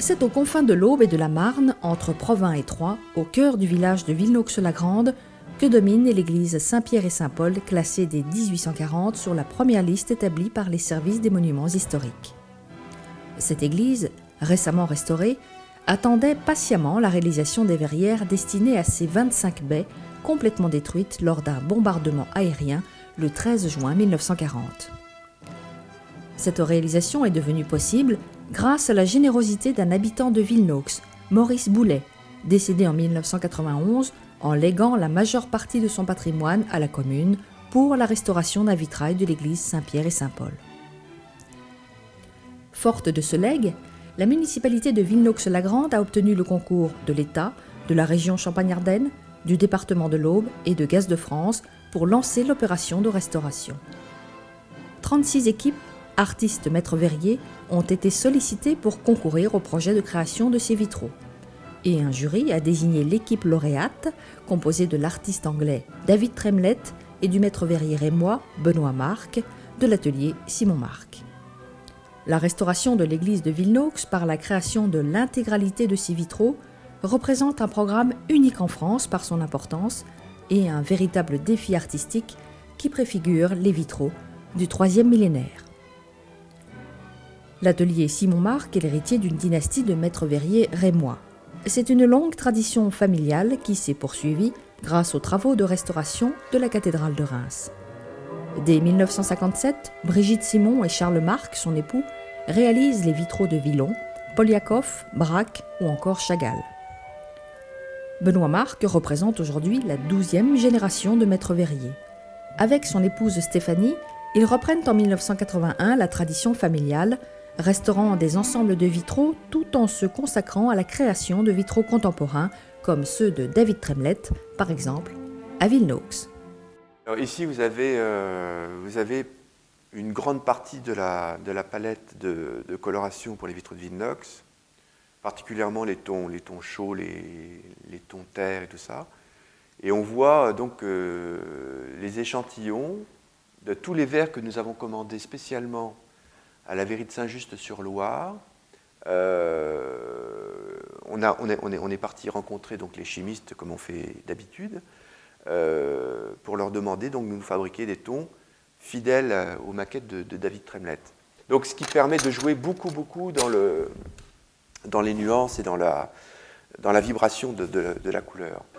C'est aux confins de l'Aube et de la Marne, entre Provins et Troyes, au cœur du village de Villenox-la-Grande, que domine l'église Saint-Pierre et Saint-Paul, classée dès 1840 sur la première liste établie par les services des monuments historiques. Cette église, récemment restaurée, attendait patiemment la réalisation des verrières destinées à ses 25 baies, complètement détruites lors d'un bombardement aérien le 13 juin 1940. Cette réalisation est devenue possible grâce à la générosité d'un habitant de Villenox, Maurice Boulet, décédé en 1991 en léguant la majeure partie de son patrimoine à la commune pour la restauration d'un vitrail de l'église Saint-Pierre et Saint-Paul. Forte de ce legs, la municipalité de Villenox-la-Grande a obtenu le concours de l'État, de la région Champagne-Ardenne, du département de l'Aube et de Gaz de France pour lancer l'opération de restauration. 36 équipes, artistes maîtres verriers, ont été sollicitées pour concourir au projet de création de ces vitraux. Et un jury a désigné l'équipe lauréate, composée de l'artiste anglais David Tremlett et du maître verrier rémois Benoît Marc, de l'atelier Simon Marc. La restauration de l'église de Villenox par la création de l'intégralité de ces vitraux représente un programme unique en France par son importance et un véritable défi artistique qui préfigure les vitraux du troisième millénaire. L'atelier Simon Marc est l'héritier d'une dynastie de maîtres verriers rémois. C'est une longue tradition familiale qui s'est poursuivie grâce aux travaux de restauration de la cathédrale de Reims. Dès 1957, Brigitte Simon et Charles Marc, son époux, réalisent les vitraux de Villon, Poliakoff, Braque ou encore Chagall. Benoît Marc représente aujourd'hui la 12e génération de maîtres verriers. Avec son épouse Stéphanie, ils reprennent en 1981 la tradition familiale, restaurant des ensembles de vitraux tout en se consacrant à la création de vitraux contemporains comme ceux de David Tremlett, par exemple, à Villenox. Alors ici, vous avez une grande partie de la palette de coloration pour les vitraux de Villenox, particulièrement les tons chauds, les tons terre et tout ça. Et on voit donc les échantillons de tous les verres que nous avons commandés spécialement à la Verrerie de Saint-Just-sur-Loire. On est parti rencontrer donc les chimistes comme on fait d'habitude pour leur demander donc, de nous fabriquer des tons fidèles aux maquettes de David Tremlett. Donc ce qui permet de jouer beaucoup dans les nuances et dans la vibration de la couleur.